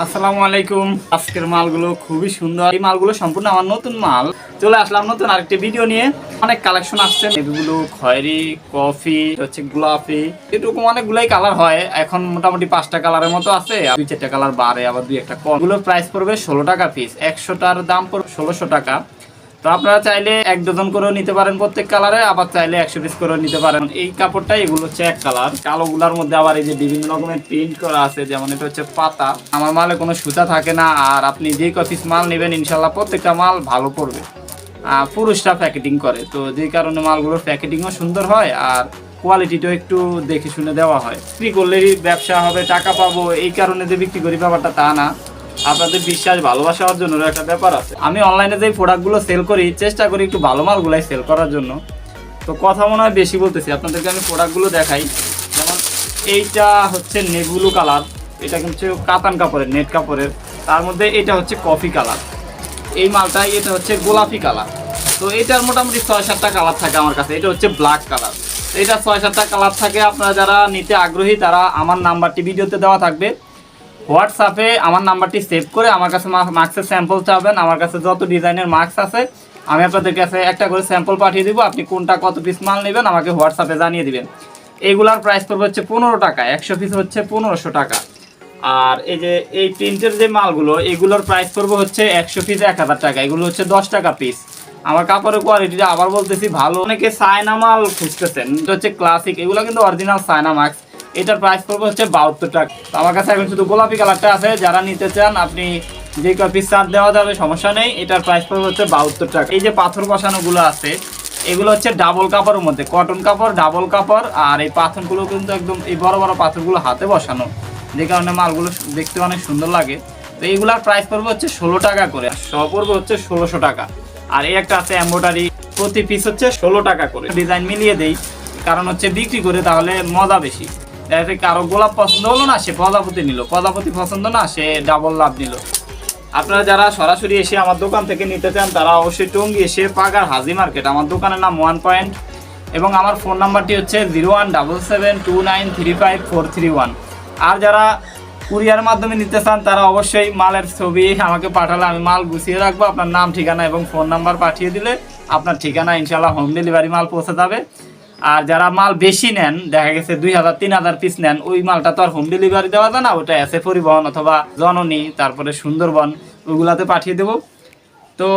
আসসালামু আলাইকুম। আজকের মালগুলো খুবই সুন্দর। এই মালগুলো সম্পূর্ণ আমার নতুন মাল। চলে আসলাম নতুন আরেকটি ভিডিও নিয়ে। অনেক কালেকশন আসছে, এগুলো খয়েরি, কফি, হচ্ছে গোলাপি, এরকম অনেকগুলাই কালার হয়। এখন মোটামুটি 5টা কালারের মতো আছে, 2-4টা কালার বাড়ে, আবার 2-1টা কম। এগুলোর প্রাইস পড়বে 16 টাকা পিস। 100টার দাম পড়বে 1600 টাকা। তো আপনারা চাইলে 1 ডজন করেও নিতে পারেন প্রত্যেক কালারে, আবার চাইলে 100 পিস করেও নিতে পারেন। এই কাপড়টাই, এগুলো হচ্ছে এক কালার। কালোগুলার মধ্যে আবার এই যে বিভিন্ন রকমের প্রিন্ট করা আছে, যেমন এটা হচ্ছে পাতা। আমার মালে কোনো সুতা থাকে না, আর আপনি যে কপিস মাল নেবেন ইনশাল্লাহ প্রত্যেকটা মাল ভালো পড়বে। পুরুষরা প্যাকেটিং করে, তো যে কারণে মালগুলোর প্যাকেটিংও সুন্দর হয়, আর কোয়ালিটিটাও একটু দেখে শুনে দেওয়া হয়। বিক্রি করলেই ব্যবসা হবে, টাকা পাবো, এই কারণে যে বিক্রি করি ব্যাপারটা তা না। আপনাদের বিশ্বাস ভালোবাসা অর্জনের একটা ব্যাপার আছে। আমি অনলাইনে যে প্রোডাক্টগুলো সেল করি, চেষ্টা করি একটু ভালো মালগুলাই সেল করার জন্য। তো কথা মনে হয় বেশি বলতেছি, আপনাদেরকে আমি প্রোডাক্টগুলো দেখাই। যেমন এইটা হচ্ছে নেভি কালার, এটা কিন্তু কাতান কাপড়ের, নেট কাপড়ের। তার মধ্যে এটা হচ্ছে কফি কালার, এই মালটাই এটা হচ্ছে গোলাপি কালার। তো এটার মোটামুটি 6-7টা কালার থাকে আমার কাছে। এটা হচ্ছে ব্ল্যাক কালার, এটা 6-7টা কালার থাকে। আপনারা যারা নিতে আগ্রহী তারা আমার নাম্বারটি ভিডিওতে দেওয়া থাকবে, হোয়াটসঅ্যাপে আমার নাম্বারটি সেভ করে আমার কাছে মাস্কের স্যাম্পল চাবেন। আমার কাছে যত ডিজাইনের মাস্ক আছে আমি আপনাদের কাছে একটা করে স্যাম্পল পাঠিয়ে দিব। আপনি কোনটা কত পিস মাল নেবেন আমাকে হোয়াটসঅ্যাপে জানিয়ে দিবেন। এইগুলার প্রাইস পড়বে হচ্ছে 15 টাকা, 100 পিস হচ্ছে 1500 টাকা। আর এই যে এই প্রিন্টের যে মালগুলো, এগুলোর প্রাইস পড়বে হচ্ছে 100 পিস 1000 টাকা। এগুলো হচ্ছে 10 টাকা পিস। আমার কাপড়ের কোয়ালিটিটা আবার বলতেছি ভালো। অনেকে চায়না মাল খুঁজতেছেন, এটা হচ্ছে ক্লাসিক, এগুলো কিন্তু অরিজিনাল চায়না মাস্ক। এটার প্রাইস পড়বে হচ্ছে 72 টাকা। তো আমার কাছে এখন শুধু গোলাপি কালারটা আছে, যারা নিতে চান আপনি যে কপিস চার্জ দেওয়া যাবে, সমস্যা নেই। এটার প্রাইস পড়বে হচ্ছে 72 টাকা। এই যে পাথর বসানোগুলো আছে, এগুলো হচ্ছে ডাবল কাপড়ের মধ্যে, কটন কাপড়, ডাবল কাপড়। আর এই পাথরগুলো কিন্তু একদম এই বড় বড় পাথরগুলো হাতে বসানো, যে কারণে মালগুলো দেখতে অনেক সুন্দর লাগে। তো এইগুলার প্রাইস পড়বে হচ্ছে 16 টাকা করে, সব পড়বে হচ্ছে 1600 টাকা। আর এই একটা আছে এমব্রয়ডারি, প্রতি পিস হচ্ছে 16 টাকা করে। ডিজাইন মিলিয়ে দেই, কারণ হচ্ছে বিক্রি করে তাহলে মজা বেশি। কারো গোলাপ পছন্দ হলো না, সে প্রজাপতি নিল, প্রজাপতি পছন্দ না, সে ডাবল লাভ নিল। আপনারা যারা সরাসরি এসে আমার দোকান থেকে নিতে চান তারা অবশ্যই টঙ্গী এসে পাগার হাজি মার্কেট, আমার দোকানের নাম 1 পয়েন্ট, এবং আমার ফোন নাম্বারটি হচ্ছে 0177293541। আর যারা কুরিয়ার মাধ্যমে নিতে চান তারা অবশ্যই মালের ছবি আমাকে পাঠালে আমি মাল গুছিয়ে রাখবো। আপনার নাম, ঠিকানা এবং ফোন নাম্বার পাঠিয়ে দিলে আপনার ঠিকানা ইনশাল্লাহ হোম ডেলিভারি মাল পৌঁছে যাবে। আর যারা মাল বেশি নেন, দেখা গেছে 2000-3000 পিস নেন, ওই মালটা তো আর হোম ডেলিভারি দেওয়া যায় না, ওটা এসে পরিবহন অথবা জননী, তারপরে সুন্দরবন, ওইগুলাতে পাঠিয়ে দেবো। তো